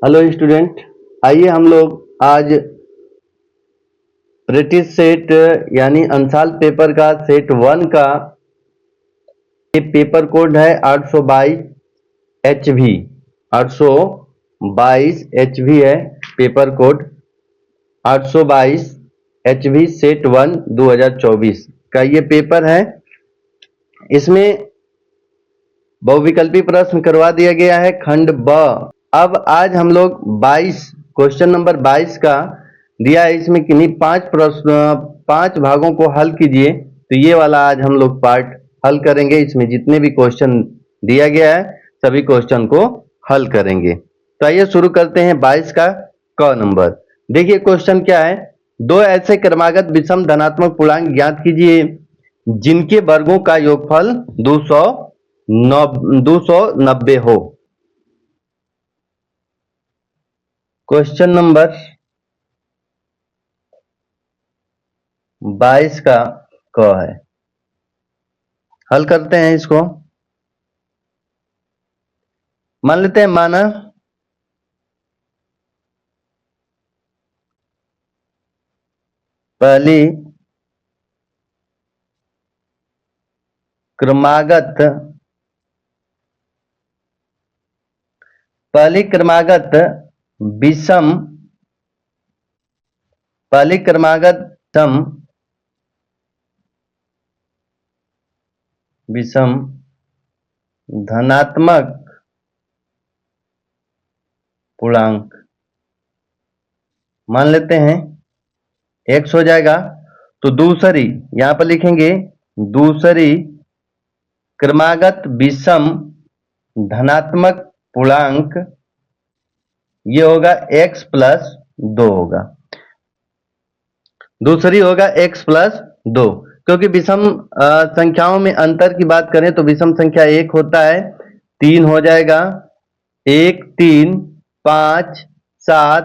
Hello student, आइए हम लोग आज ब्रिटिश सेट यानी अंशाल पेपर का सेट 1 का ये पेपर कोड है 822 HV। 822 HV है पेपर कोड। 822 HV सेट 1 2024 का ये पेपर है। इसमें बहुविकल्पी प्रश्न करवा दिया गया है खंड ब। अब आज हम लोग 22 क्वेश्चन नंबर 22 का दिया है। इसमें किन्हीं 5 भागों को हल कीजिए। तो ये वाला आज हम लोग पार्ट हल करेंगे। इसमें जितने भी क्वेश्चन दिया गया है सभी क्वेश्चन को हल करेंगे। तो आइए शुरू करते हैं 22 का क नंबर। देखिए क्वेश्चन क्या है। दो ऐसे क्रमागत विषम धनात्मक पूर्णांक ज्ञात कीजिए जिनके वर्गों का योगफल 290 हो। क्वेश्चन नंबर 22 का क है। हल करते हैं इसको। मान लेते हैं माना पहली क्रमागत विषम विषम धनात्मक पूर्णांक मान लेते हैं x हो जाएगा। तो दूसरी यहां पर लिखेंगे दूसरी क्रमागत विषम धनात्मक पूर्णांक ये होगा x प्लस 2 होगा। दूसरी होगा x प्लस 2, क्योंकि विषम संख्याओं में अंतर की बात करें तो विषम संख्या 1 होता है 3 हो जाएगा। 1 3 5 7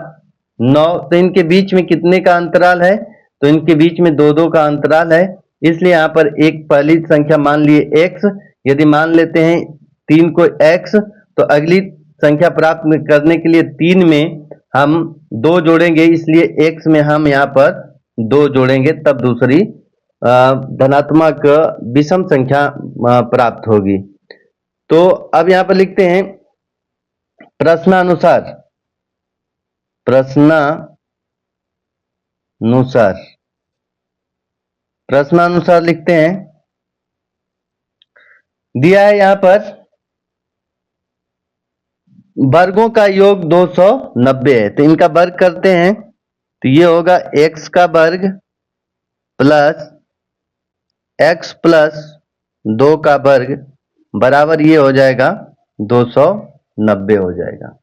9। तो इनके बीच में कितने का अंतराल है? तो इनके बीच में 2 का अंतराल है। इसलिए यहाँ पर एक पहली संख्या मान लिए x। यदि मान लेते हैं 3 को x, तो अगली संख्या प्राप्त करने के लिए 3 में हम 2 जोड़ेंगे। इसलिए x में हम यहाँ पर 2 जोड़ेंगे, तब दूसरी धनात्मक विषम संख्या प्राप्त होगी। तो अब यहाँ पर लिखते हैं प्रश्नानुसार लिखते हैं। दिया है यहाँ पर वर्गों का योग 290 है। तो इनका वर्ग करते हैं। तो ये होगा x का वर्ग प्लस x प्लस 2 का वर्ग बराबर ये हो जाएगा 290 हो जाएगा।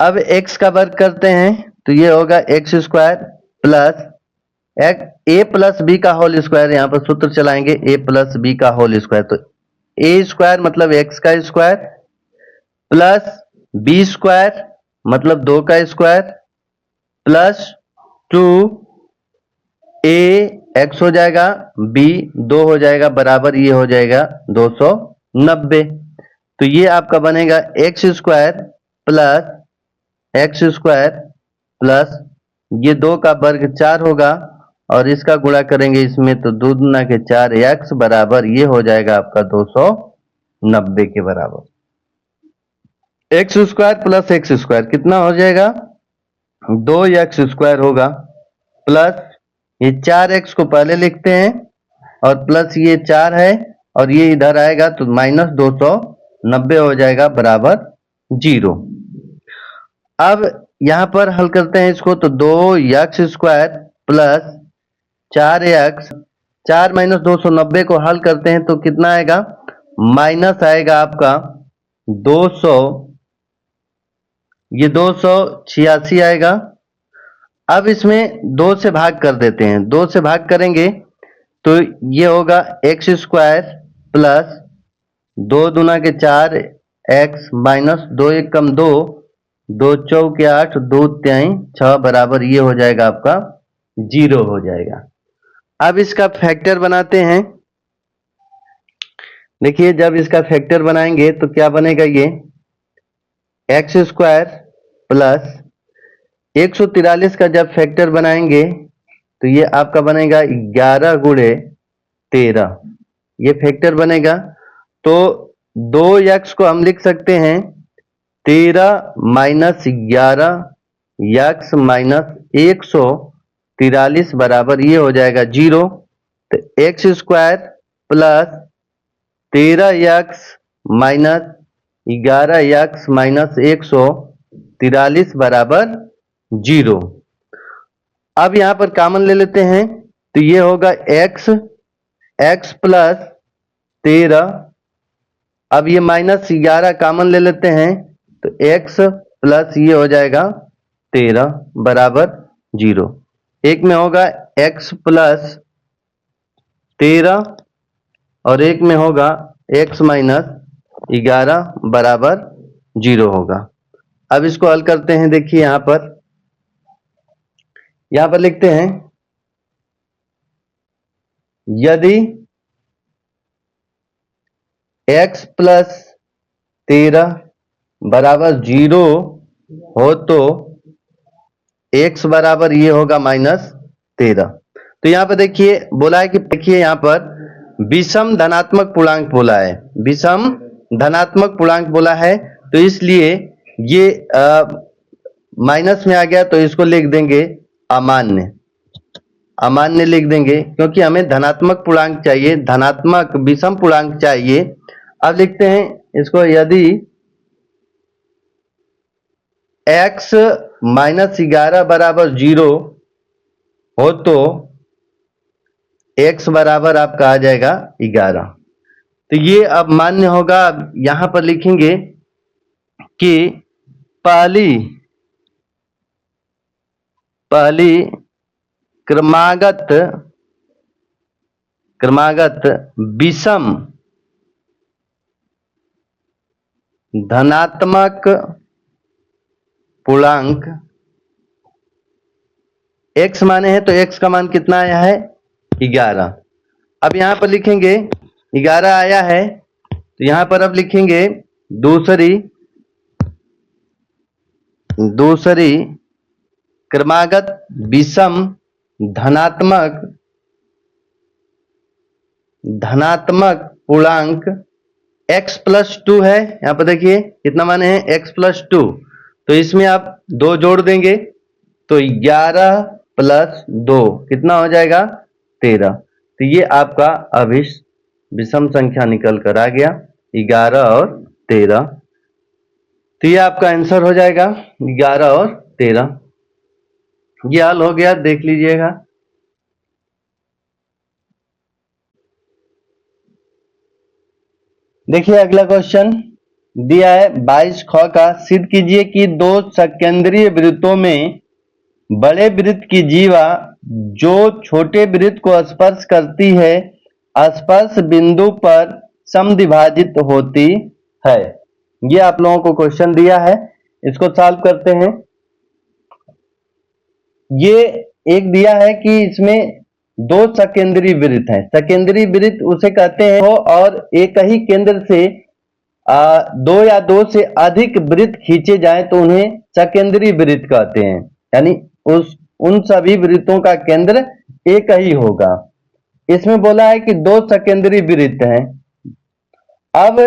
अब x का वर्ग करते हैं। तो ये होगा x square plus a plus b का होल स्क्वायर। यहाँ पर सूत्र चलाएंगे a प्लस बी का होल स्क्वायर। तो a स्क्वायर मतलब x का स्क्वायर प्लस b स्क्वायर मतलब 2 का स्क्वायर प्लस 2a x हो जाएगा, b 2 हो जाएगा, बराबर ये हो जाएगा 290। तो ये आपका बनेगा x स्क्वायर प्लस ये 2 का वर्ग 4 होगा और इसका गुणा करेंगे इसमें तो 2 दूना के 4 x बराबर ये हो जाएगा आपका 290 के बराबर। X square plus x square कितना हो जाएगा? 2x स्क्वायर होगा प्लस ये 4x को पहले लिखते हैं और प्लस ये 4 है और ये इधर आएगा तो माइनस 290 हो जाएगा बराबर 0। अब यहां पर हल करते हैं इसको। तो 2x square plus 4x 4 minus 290 को हल करते हैं तो कितना आएगा? माइनस आएगा आपका 200, ये 286 आएगा। अब इसमें 2 से भाग कर देते हैं। 2 से भाग करेंगे तो ये होगा एक्स स्क्वायर प्लस 2 दूना के 4 x माइनस 2 एक कम 2, 2 चौके 8, 2 त्याई 6 बराबर ये हो जाएगा आपका 0 हो जाएगा। अब इसका फैक्टर बनाते हैं। देखिए जब इसका फैक्टर बनाएंगे तो क्या बनेगा, ये एक्स स्क्वायर प्लस 143 का जब फैक्टर बनाएंगे तो ये आपका बनेगा 11 गुणे 13, ये फैक्टर बनेगा। तो 2x को हम लिख सकते हैं 13 माइनस 11 एक्स माइनस 143 बराबर ये हो जाएगा 0। तो x square plus 13x minus 11x minus 143 बराबर 0। अब यहां पर कॉमन ले लेते हैं तो ये होगा x प्लस 13। अब ये माइनस 11 कॉमन ले लेते हैं तो x प्लस ये हो जाएगा 13 बराबर 0। एक में होगा x प्लस 13 और एक में होगा x माइनस 11 बराबर 0 होगा। अब इसको हल करते हैं। देखिए यहां पर लिखते हैं यदि x प्लस 13 बराबर 0 हो तो x बराबर ये होगा माइनस 13। तो यहां पर देखिए बोला है कि देखिए यहां पर विषम धनात्मक पूर्णांक बोला है, विषम धनात्मक पूर्णांक बोला है, तो इसलिए ये माइनस में आ गया तो इसको लिख देंगे अमान्य, अमान्य लिख देंगे क्योंकि हमें धनात्मक पूर्णांक चाहिए, धनात्मक विषम पूर्णांक चाहिए। अब लिखते हैं इसको यदि x माइनस 11 बराबर 0 हो तो x बराबर आपका आ जाएगा 11। तो ये अब मान्य होगा। अब यहां पर लिखेंगे कि पहली क्रमागत विषम धनात्मक पूर्णांक x माने हैं तो x का मान कितना आया है 11। अब यहां पर लिखेंगे 11 आया है तो यहां पर अब लिखेंगे दूसरी क्रमागत विषम धनात्मक पूर्णांक x प्लस 2 है। यहां पर देखिए कितना माने हैं x प्लस 2, तो इसमें आप 2 जोड़ देंगे तो 11 प्लस 2 कितना हो जाएगा 13। तो ये आपका अभिष्ट विषम संख्या निकल कर आ गया 11 और 13। तो ये आपका आंसर हो जाएगा 11 और 13। ये हल हो गया, देख लीजिएगा। देखिए अगला क्वेश्चन दिया है 22 ख का, सिद्ध कीजिए कि दो सकेंद्रीय वृत्तों में बड़े वृत्त की जीवा जो छोटे वृत्त को स्पर्श करती है स्पर्श बिंदु पर समद्विभाजित होती है। ये आप लोगों को क्वेश्चन दिया है, इसको सॉल्व करते हैं। ये एक दिया है कि इसमें दो सकेंद्रीय वृत्त हैं। सकेंद्रीय वृत्त उसे कहते हैं और एक ही केंद्र से दो या दो से अधिक वृत्त खींचे जाएं तो उन्हें सकेंद्रीय वृत्त कहते हैं। यानी उन सभी वृत्तों का केंद्र एक ही होगा। इसमें बोला है कि दो सकेंद्रीय वृत्त हैं। अब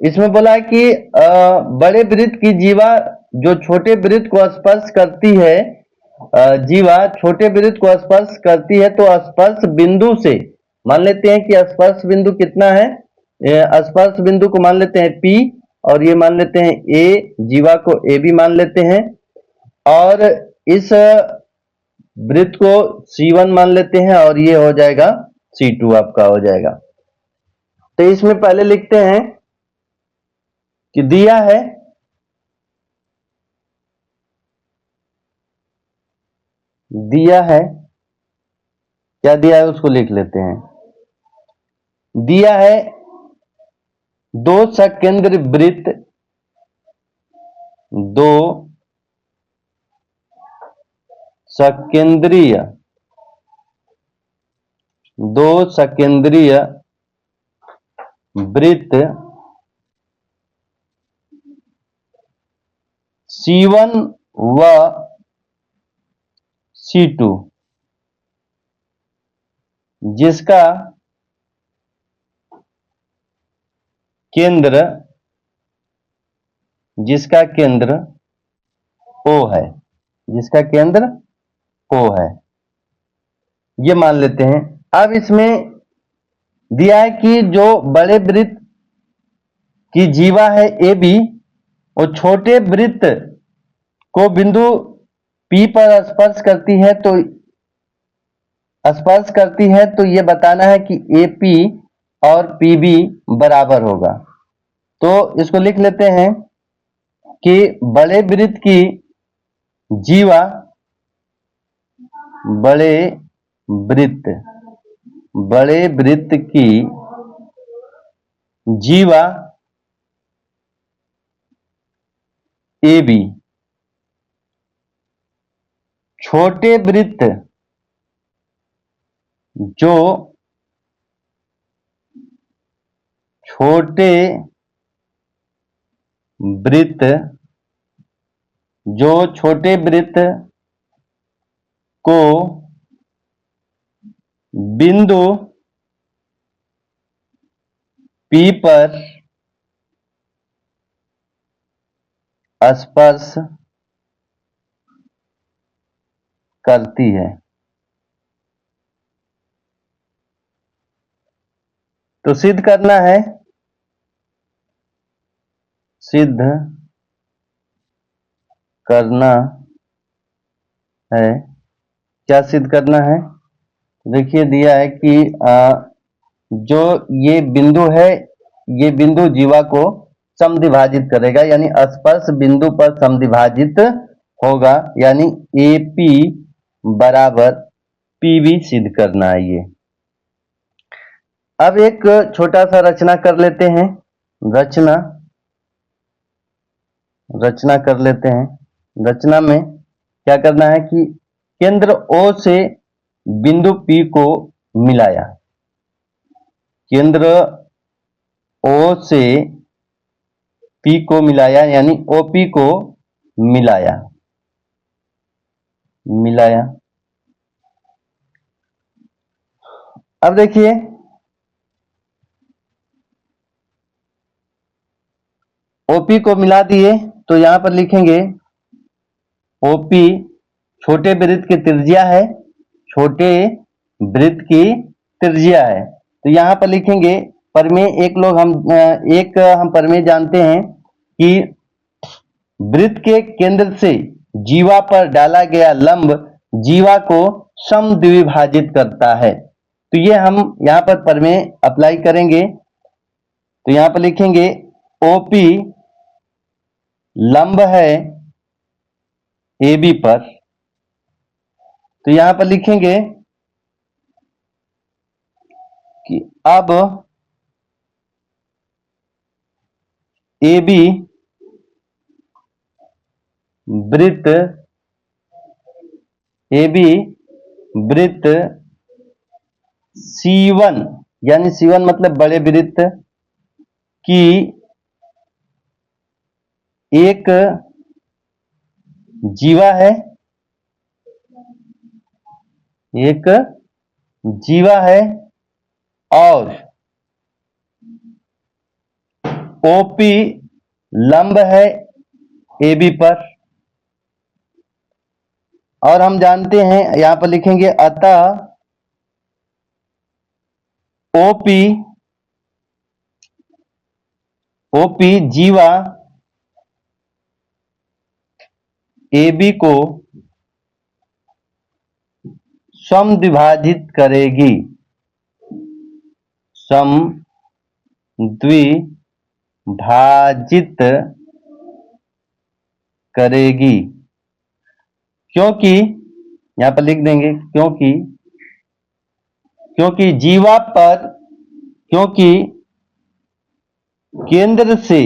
इसमें बोला है कि बड़े वृत्त की जीवा जो छोटे वृत्त को स्पर्श करती है, जीवा छोटे वृत्त को स्पर्श करती है तो स्पर्श बिंदु से मान लेते हैं कि स्पर्श बिंदु कितना है, स्पर्श बिंदु को मान लेते हैं P और ये मान लेते हैं A, जीवा को A भी मान लेते हैं और इस वृत्त को C1 मान लेते हैं और ये हो जाएगा C2 आपका हो जाएगा। तो इसमें पहले लिखते हैं कि दिया है क्या दिया है उसको लिख लेते हैं। दिया है दो सकेंद्र वृत्त, दो सकेंद्रीय वृत्त C1 व C2 जिसका केंद्र O है, जिसका केंद्र O है, ये मान लेते हैं। अब इसमें दिया है कि जो बड़े वृत्त की जीवा है AB, वो छोटे वृत्त को बिंदु P पर स्पर्श करती है, तो ये बताना है कि AP और PB बराबर होगा। तो इसको लिख लेते हैं कि बड़े वृत्त की जीवा, बड़े वृत्त की जीवा AB छोटे वृत्त जो छोटे वृत्त को बिंदु P पर स्पर्श करती है। तो सिद्ध करना है, क्या सिद्ध करना है? देखिए दिया है कि जो ये बिंदु है, ये बिंदु जीवा को समद्विभाजित करेगा, यानी स्पर्श बिंदु पर समद्विभाजित होगा, यानी AP बराबर PB सिद्ध करना है ये। अब एक छोटा सा रचना कर लेते हैं, रचना कर लेते हैं। रचना में क्या करना है कि केंद्र O से बिंदु P को मिलाया, केंद्र O से P को मिलाया, यानी OP को मिलाया। अब देखिए OP को मिला दिए, तो यहां पर लिखेंगे OP छोटे वृत्त की त्रिज्या है, तो यहां पर लिखेंगे प्रमेय, एक हम प्रमेय जानते हैं कि वृत्त के केंद्र से जीवा पर डाला गया लंब जीवा को समद्विभाजित करता है। तो ये हम यहां पर प्रमेय अप्लाई करेंगे। तो यहां पर लिखेंगे OP लंब है AB पर, तो यहां पर लिखेंगे कि अब AB वृत्त C1, यानी C1 मतलब बड़े वृत्त की एक जीवा है, और OP लंब है AB पर, और हम जानते हैं, यहां पर लिखेंगे अतः OP जीवा AB को समद्विभाजित करेगी, क्योंकि यहां पर लिख देंगे क्योंकि जीवा पर, क्योंकि केंद्र से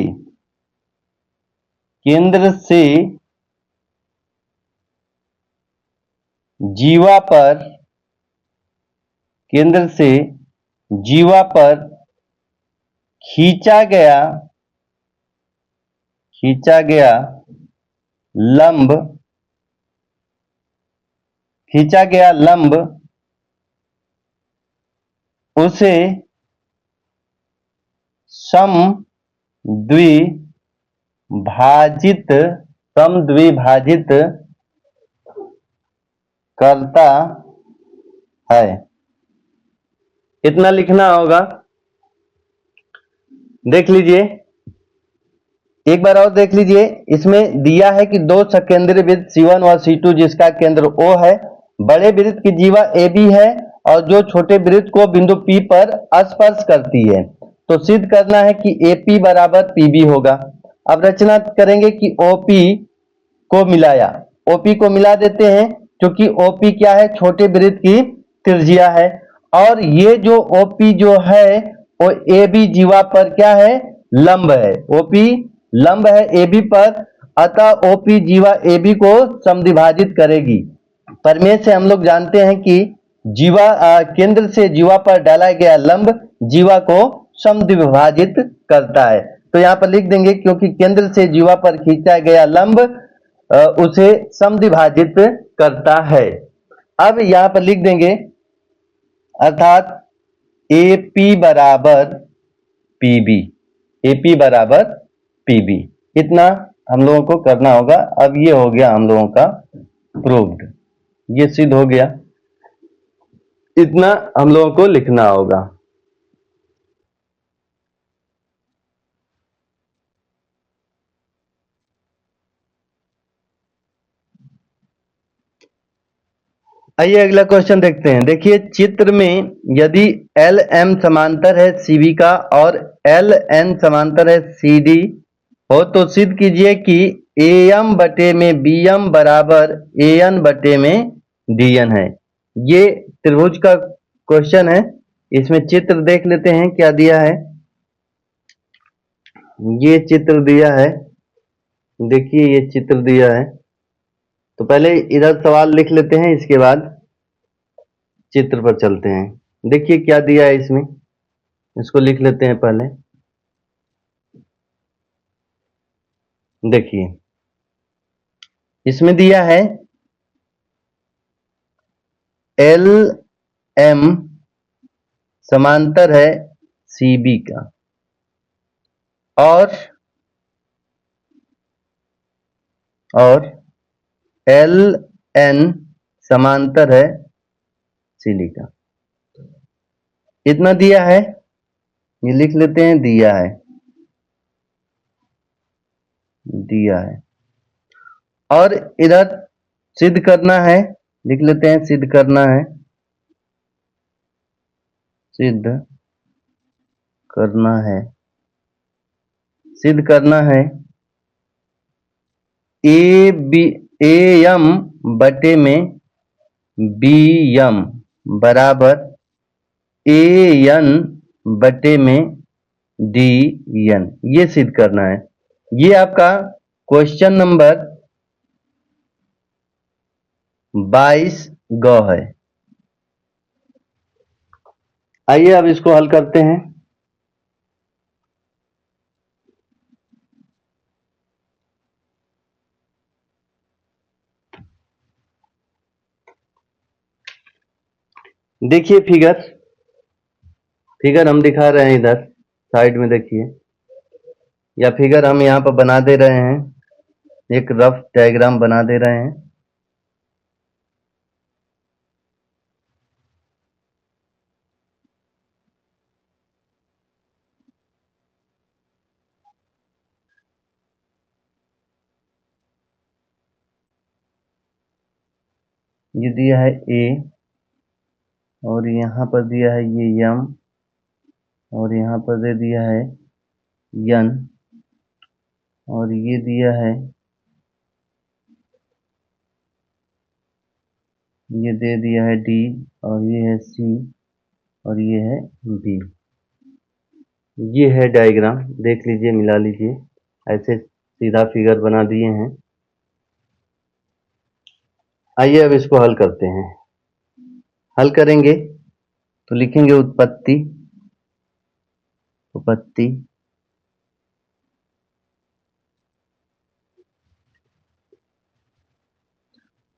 जीवा पर खींचा गया लंब उसे समद्विभाजित करता है। इतना लिखना होगा। देख लीजिए, एक बार और देख लीजिए। इसमें दिया है कि दो सकेंद्रीय वृत्त C1 और C2 जिसका केंद्र O है, बड़े वृत्त की जीवा AB है और जो छोटे वृत्त को बिंदु P पर स्पर्श करती है। तो सिद्ध करना है कि AP बराबर PB होगा। अब रचना करेंगे कि OP को मिला देते हैं, क्योंकि OP क्या है, छोटे वृत्त की त्रिज्या है। और ये जो OP जो है वो AB जीवा पर क्या है, लंब है। OP लंब है AB पर, अतः OP जीवा AB को समद्विभाजित करेगी। प्रमेय से हम लोग जानते हैं कि केंद्र से जीवा पर डाला गया लंब जीवा को समद्विभाजित करता है। तो यहाँ पर लिख देंगे, क्योंकि केंद्र से जीवा पर खींचा गया लंब उसे समद्विभाजित करता है। अब यहाँ पर लिख देंगे, अर्थात AP बराबर PB, इतना हम लोगों को करना होगा। अब ये हो गया हम लोगों का प्रूव्ड, ये सिद्ध हो गया। इतना हम लोगों को लिखना होगा। आइए अगला क्वेश्चन देखते हैं। देखिए, चित्र में यदि LM समांतर है CB का और LN समांतर है CD हो, तो सिद्ध कीजिए कि AM बटे में BM बराबर AN बटे में DN है। ये त्रिभुज का क्वेश्चन है। इसमें चित्र देख लेते हैं क्या दिया है। ये चित्र दिया है, देखिए ये चित्र दिया है। तो पहले इधर सवाल लिख लेते हैं, इसके बाद चित्र पर चलते हैं। देखिए क्या दिया है इसमें, इसको लिख लेते हैं पहले। देखिए इसमें दिया है LM समांतर है CB का और LN समांतर है CD का। इतना दिया है, ये लिख लेते हैं, दिया है। और इधर सिद्ध करना है, लिख लेते हैं, सिद्ध करना है AM बटे में BM बराबर AN बटे में DN, ये सिद्ध करना है। ये आपका क्वेश्चन नंबर 22 ग है। आइए अब इसको हल करते हैं। देखिए फिगर हम दिखा रहे हैं, इधर साइड में देखिए, या फिगर हम यहाँ पर बना दे रहे हैं, एक रफ डायग्राम बना दे रहे हैं। ये दिया है A और यहाँ पर दिया है ये M और यहाँ पर दे दिया है N और ये दिया है, ये दे दिया है D और ये है C और ये है B। ये है डायग्राम, देख लीजिए, मिला लीजिए, ऐसे सीधा फिगर बना दिए हैं। आइए अब इसको हल करते हैं। हल करेंगे तो लिखेंगे उत्पत्ति, उपपत्ति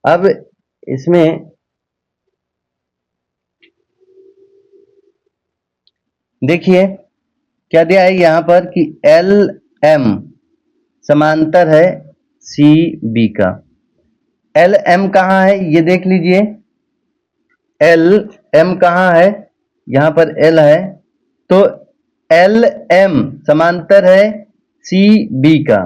अब इसमें देखिए क्या दिया है यहां पर कि एल एम समांतर है सी बी का। एल एम कहां है ये देख लीजिए, एल एम कहां है, यहां पर एल है, तो एल एम समांतर है सी बी का।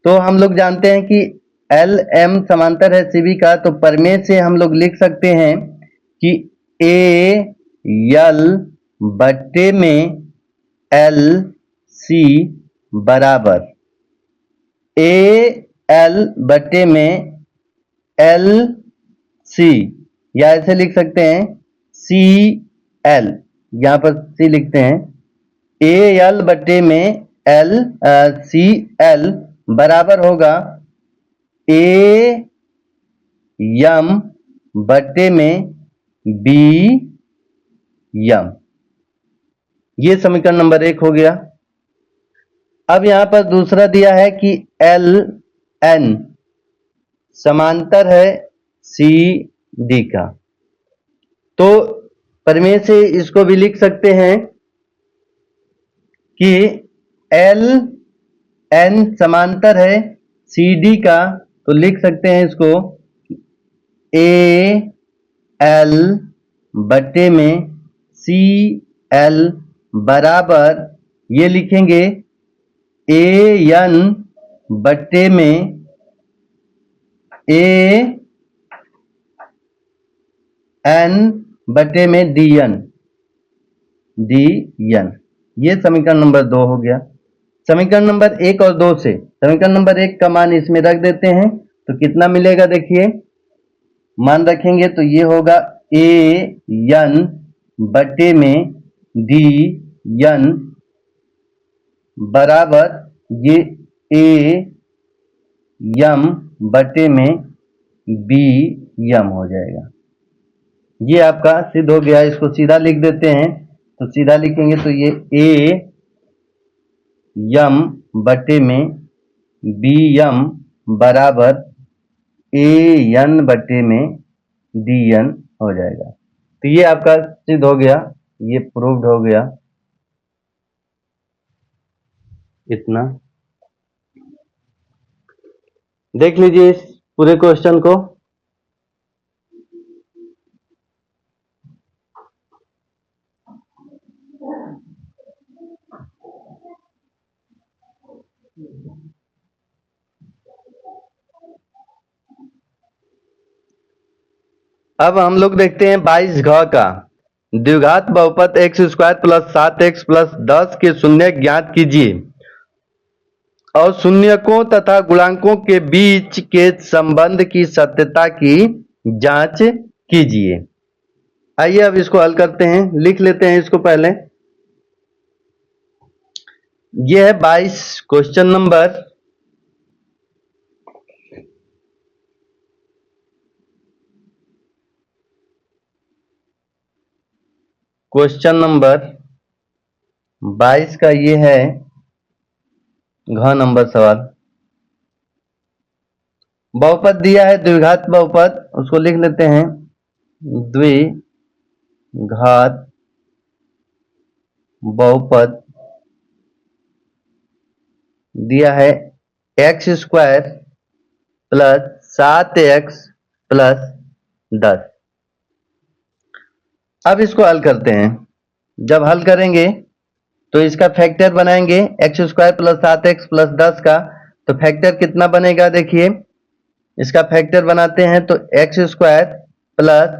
तो हम लोग जानते हैं कि एल एम समांतर है सी बी का, तो प्रमेय से हम लोग लिख सकते हैं कि ए एल बट्टे में एल सी बराबर ए एल बट्टे में एल सी, या ऐसे लिख सकते हैं सी एल, यहां पर सी लिखते हैं, ए एल बट्टे में एल सी एल बराबर होगा ए यम बट्टे में बी यम। ये समीकरण नंबर 1 हो गया। अब यहां पर दूसरा दिया है कि एल एन समांतर है सी डी का, तो प्रमेय से इसको भी लिख सकते हैं कि एल एन समांतर है सी डी का, तो लिख सकते हैं इसको ए एल बट्टे में सी एल बराबर, ये लिखेंगे ए एन बट्टे में ए एन बटे में डी एन, ये समीकरण नंबर 2 हो गया। समीकरण नंबर 1 और 2 से समीकरण नंबर 1 का मान इसमें रख देते हैं, तो कितना मिलेगा देखिए, मान रखेंगे तो ये होगा ए एन बटे में डी एन बराबर ये ए यम बटे में बी यम हो जाएगा। ये आपका सिद्ध हो गया। इसको सीधा लिख देते हैं, तो सीधा लिखेंगे तो ये ए यम बटे में बी यम बराबर ए एन बटे में डी एन हो जाएगा। तो ये आपका सिद्ध हो गया, ये प्रूव्ड हो गया। इतना देख लीजिए इस पूरे क्वेश्चन को। अब हम लोग देखते हैं 22 घ का द्विघात बहुपद x square plus 7x plus 10 के शून्य ज्ञात कीजिए और शून्यकों तथा गुणांकों के बीच के संबंध की सत्यता की जांच कीजिए। आइए अब इसको हल करते हैं, लिख लेते हैं इसको पहले। यह है 22 क्वेश्चन नंबर। क्वेश्चन नंबर 22 का ये है घ नंबर सवाल। बहुपद दिया है द्विघात बहुपद, उसको लिख लेते हैं द्विघात बहुपद दिया है x square plus 7x plus 10। अब इसको हल करते हैं। जब हल करेंगे तो इसका फैक्टर बनाएंगे x square plus 7x plus 10 का, तो फैक्टर कितना बनेगा देखिए, इसका फैक्टर बनाते हैं तो एक्स स्क्वायर प्लस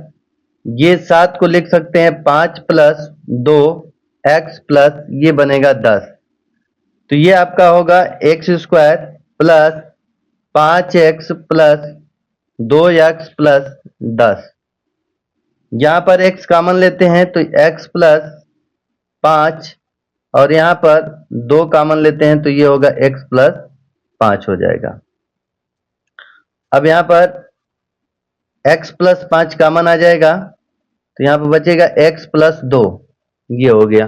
ये 7 को लिख सकते हैं 5 प्लस 2 एक्स प्लस ये बनेगा 10। तो ये आपका होगा x square plus 5x plus 2x plus 10। यहां पर x कॉमन लेते हैं तो x प्लस 5 और यहां पर 2 कॉमन लेते हैं तो ये होगा x प्लस 5 हो जाएगा। अब यहां पर x प्लस 5 कॉमन आ जाएगा तो यहां पर बचेगा x प्लस 2, ये हो गया।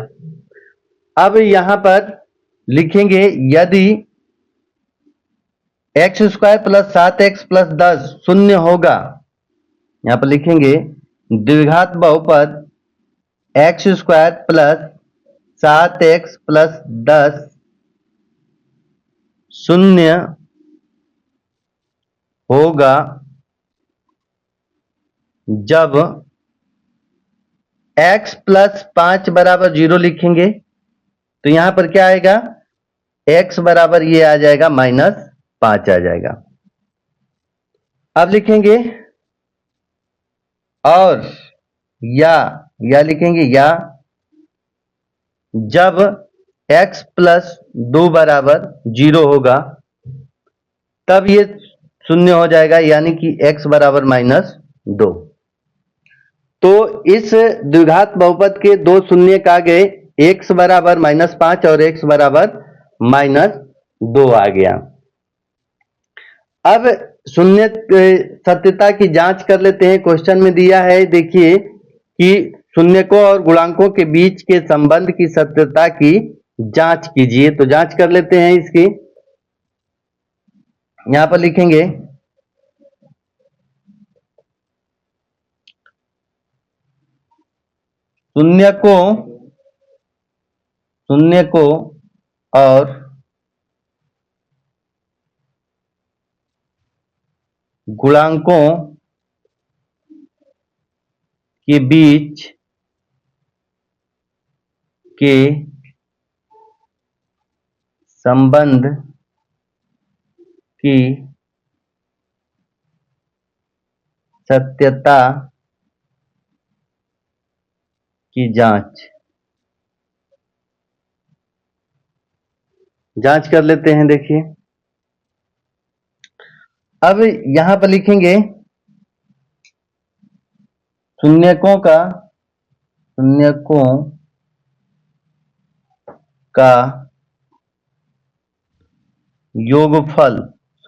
अब यहां पर लिखेंगे यदि एक्स स्क्वायर प्लस 7x+10 शून्य होगा, यहां पर लिखेंगे द्विघात बहुपद एक्स स्क्वायर प्लस 7x+10 शून्य होगा जब x प्लस 5 बराबर 0 लिखेंगे, तो यहां पर क्या आएगा, x बराबर ये आ जाएगा -5 आ जाएगा। अब लिखेंगे और या लिखेंगे या जब x प्लस 2 बराबर 0 होगा तब ये शून्य हो जाएगा, यानी कि x बराबर -2। तो इस द्विघात बहुपद के दो शून्य आ गए, x बराबर -5 और x बराबर -2 आ गया। अब शून्य सत्यता की जांच कर लेते हैं। क्वेश्चन में दिया है, देखिए कि शून्यकों और गुणांकों के बीच के संबंध की सत्यता की जांच कीजिए। तो जांच कर लेते हैं इसकी। यहां पर लिखेंगे शून्यकों और गुणांकों के बीच के संबंध की सत्यता की जांच कर लेते हैं। देखिए अब यहां पर लिखेंगे शून्यकों का योगफल,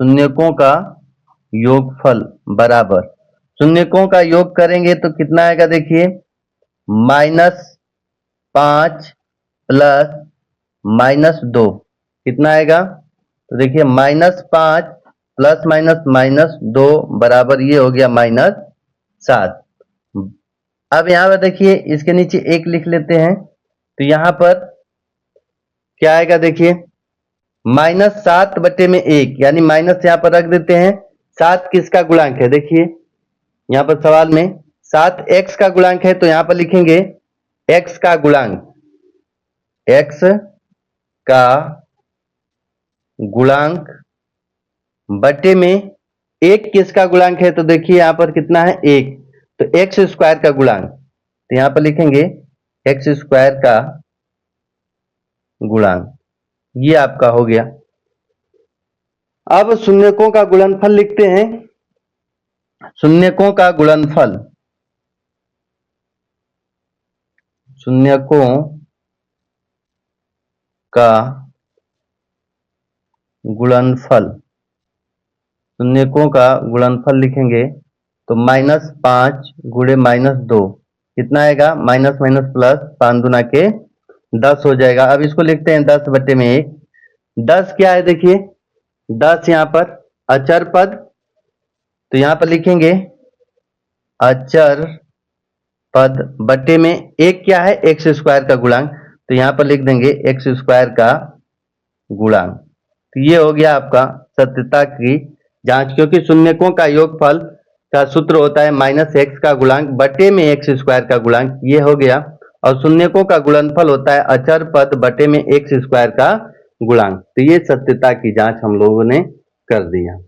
शून्यकों का योगफल बराबर, शून्यकों का योग करेंगे तो कितना आएगा, देखिए -5 प्लस -2 कितना आएगा, तो देखिए -5 प्लस -2 बराबर ये हो गया -7। अब यहां पर देखिए इसके नीचे एक लिख लेते हैं, तो यहां पर क्या आएगा, देखिए -7/1, यानी माइनस यहां पर रख देते हैं। 7 किसका गुणांक है, देखिए यहां पर सवाल में 7 x का गुणांक है, तो यहां पर लिखेंगे x का गुणांक बटे में 1 किसका गुणांक है, तो देखिए यहां पर कितना है 1, तो एक्स स्क्वायर का गुणांक, तो यहां पर लिखेंगे एक्स स्क्वायर का गुणांक, ये आपका हो गया। अब शून्यकों का गुणनफल लिखते हैं। शून्यकों का गुणनफल, शून्यकों का गुणनफल, शून्यकों का गुणनफल लिखेंगे तो -5 गुणे -2 कितना आएगा, माइनस माइनस प्लस 5 दूना के 10 हो जाएगा। अब इसको लिखते हैं 10/1। 10 क्या है, देखिए 10 यहाँ पर अचर पद, तो यहाँ पर लिखेंगे अचर पद बटे में एक क्या है, एक्स स्क्वायर का गुणांक, तो यहाँ पर लिख देंगे एक्स स्क्वायर का गुणांक। तो ये हो गया आपका सत्यता की जांच, क्योंकि शून्यकों का योगफल का सूत्र होता है -x का गुणांक बटे में एक्स स्क्वायर का गुणांक, ये हो गया। और शून्यकों का गुणनफल होता है अचर पद बटे में एक्स स्क्वायर का गुणांक। तो ये सत्यता की जांच हम लोगों ने कर दिया।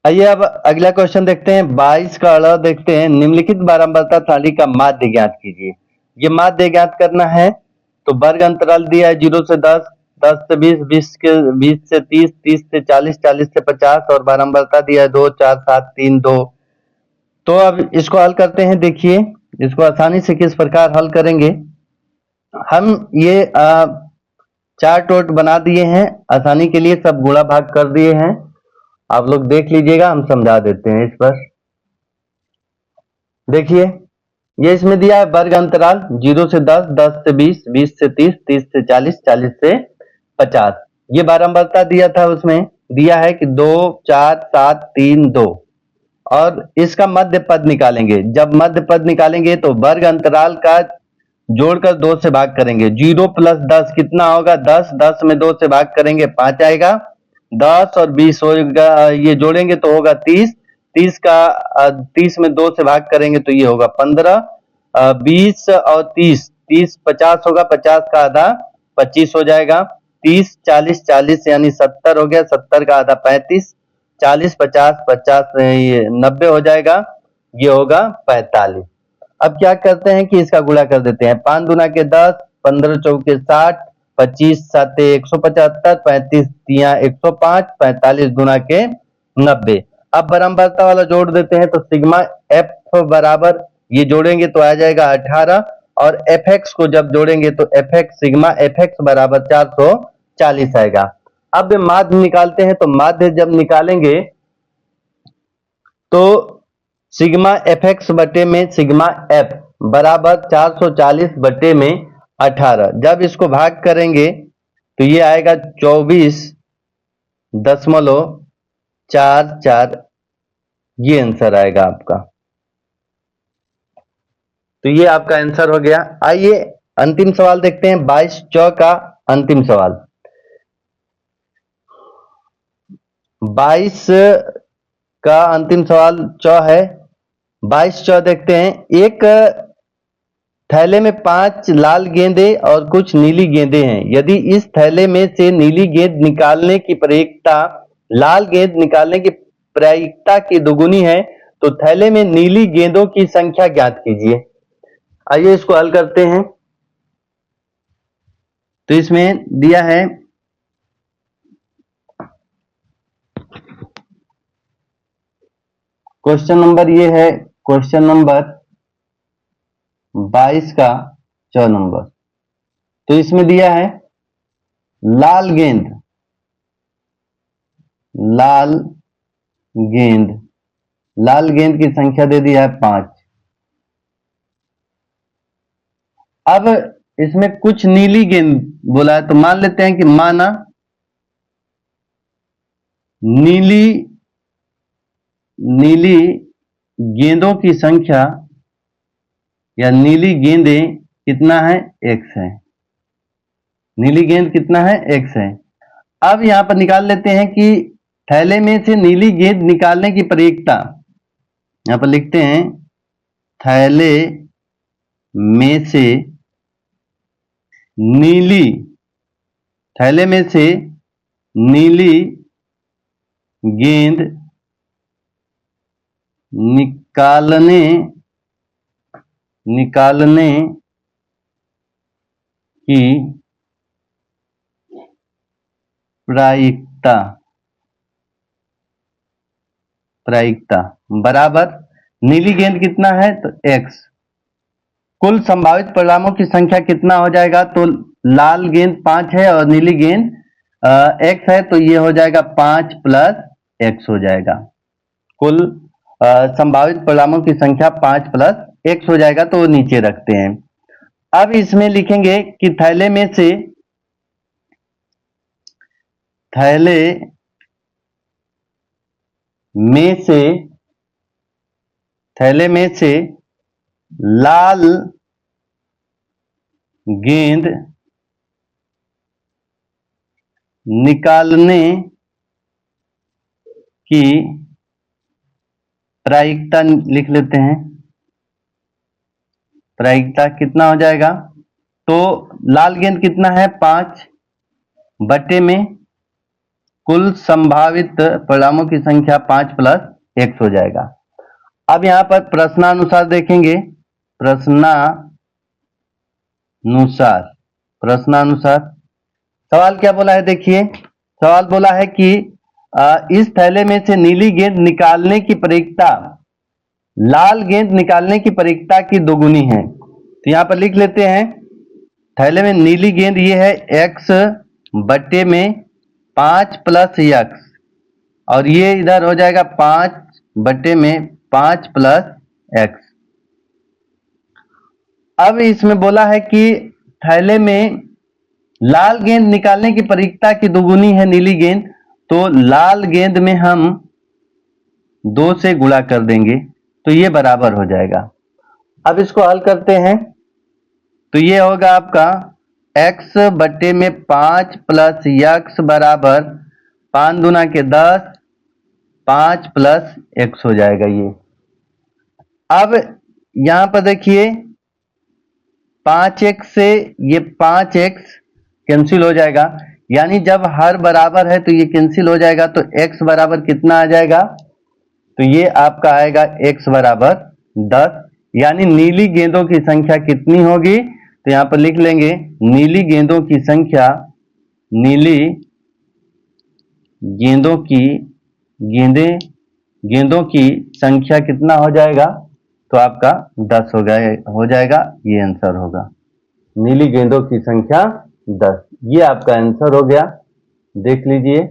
आइए अब अगला क्वेश्चन देखते हैं। 22 का अड़ा देखते हैं। निम्नलिखित बारंबारता प्रणाली का माध्य ज्ञात कीजिए। ये माध्य ज्ञात करना है तो वर्ग अंतराल दिया है 0 से 10, 10 से 20, 20 से 30, 30 से 40, 40 से 50 और बारंबारता दिया है 2, 4, 7, 3, 2। तो अब इसको हल करते हैं। देखिए इसको आसानी से किस प्रकार हल करेंगे। हम ये चार्ट वोट बना दिए हैं आसानी के लिए, सब गुणा भाग कर दिए हैं। आप लोग देख लीजिएगा, हम समझा देते हैं इस पर। देखिए ये इसमें दिया है वर्ग अंतराल 0 से 10, 10 से 20, 20 से 30, 30 से 40, 40 से 50। ये बारंबारता दिया था, उसमें दिया है कि 2, 4, 7, 3, 2 और इसका मध्य पद निकालेंगे। जब मध्य पद निकालेंगे तो वर्ग अंतराल का जोड़कर 2 से भाग करेंगे। 0 प्लस 10 कितना होगा? 10, 10 में 2 से भाग करेंगे 5 आएगा। 10 और 20 होगा, ये जोड़ेंगे तो होगा 30। 30 का 30 में 2 से भाग करेंगे तो ये होगा 15। 20 और 30, 30 50 होगा, 50 का आधा 25 हो जाएगा। 30 40, 40 यानी 70 हो गया, 70 का आधा 35। 40 50, 50 ये 90 हो जाएगा, ये होगा 45। अब क्या करते हैं कि इसका गुणा कर देते हैं। 5 दूना के 10, 15 चौके 60, 25 साते 175, 35 तिया 105, 45 दूना के 90। अब बारंबारता वाला जोड़ देते हैं तो सिग्मा एफ बराबर, ये जोड़ेंगे तो आ जाएगा 18 और एफ एक्स को जब जोड़ेंगे तो F x sigma F x बराबर 440 आएगा। अब माध्य निकालते हैं तो माध्य जब निकालेंगे तो सिग्मा एफ एक्स बटे में सिग्मा एफ बराबर 440 बटे में 18। जब इसको भाग करेंगे तो ये आएगा 24.44, ये आंसर आएगा आपका। तो ये आपका आंसर हो गया। आइए अंतिम सवाल देखते हैं। 22 चौ का अंतिम सवाल। 22 का अंतिम सवाल चौ है। 22 चौ देखते हैं। एक थैले में 5 लाल गेंदे और कुछ नीली गेंदे हैं। यदि इस थैले में से नीली गेंद निकालने की प्रायिकता लाल गेंद निकालने की प्रायिकता की दोगुनी है तो थैले में नीली गेंदों की संख्या ज्ञात कीजिए। आइए इसको हल करते हैं। तो इसमें दिया है क्वेश्चन नंबर, ये है क्वेश्चन नंबर 22 का 4 नंबर। तो इसमें दिया है लाल गेंद, लाल गेंद, लाल गेंद की संख्या दे दी है 5। अब इसमें कुछ नीली गेंद बोला है तो मान लेते हैं कि माना नीली नीली गेंदों की संख्या या नीली गेंदें कितना है? x है। नीली गेंद कितना है? x है। अब यहां पर निकाल लेते हैं कि थैले में से नीली गेंद निकालने की प्रायिकता, यहां पर लिखते हैं थैले में से नीली, थैले में से नीली गेंद निकालने की प्रायिकता बराबर नीली गेंद कितना है? तो x। कुल संभावित परिणामों की संख्या कितना हो जाएगा? तो लाल गेंद 5 है और नीली गेंद x है, तो ये हो जाएगा 5 प्लस x हो जाएगा। कुल संभावित परिणामों की संख्या 5 प्लस x हो जाएगा, तो वो नीचे रखते हैं। अब इसमें लिखेंगे कि थैले में से लाल गेंद निकालने की प्रायिकता लिख लेते हैं। प्रायिकता कितना हो जाएगा? तो लाल गेंद कितना है? 5 बटे में कुल संभावित परिणामों की संख्या 5 प्लस x हो जाएगा। अब यहां पर प्रश्नानुसार देखेंगे। प्रश्नानुसार सवाल क्या बोला है, देखिए सवाल बोला है कि इस थैले में से नीली गेंद निकालने की प्रयोगिता लाल गेंद निकालने की प्रयोगिता की दोगुनी है। तो यहां पर लिख लेते हैं, थैले में नीली गेंद ये है x बट्टे में 5 प्लस x, और ये इधर हो जाएगा 5 बट्टे में 5 प्लस x। अब इसमें बोला है कि थैले में लाल गेंद निकालने की प्रयोगिता की दोगुनी है नीली गेंद, तो लाल गेंद में हम 2 से गुणा कर देंगे तो ये बराबर हो जाएगा। अब इसको हल करते हैं तो ये होगा आपका x बट्टे में 5 प्लस x बराबर 5 दूना के 10, 5 प्लस x हो जाएगा ये। अब यहां पर देखिए 5x से ये 5x कैंसिल हो जाएगा, यानी जब हर बराबर है तो ये कैंसिल हो जाएगा, तो x बराबर कितना आ जाएगा, तो ये आपका आएगा x बराबर 10। यानी नीली गेंदों की संख्या कितनी होगी, तो यहां पर लिख लेंगे नीली गेंदों की संख्या, नीली गेंदों की संख्या कितना हो जाएगा, तो आपका 10 हो जाएगा। ये आंसर होगा, नीली गेंदों की संख्या 10। ये आपका आंसर हो गया, देख लीजिए।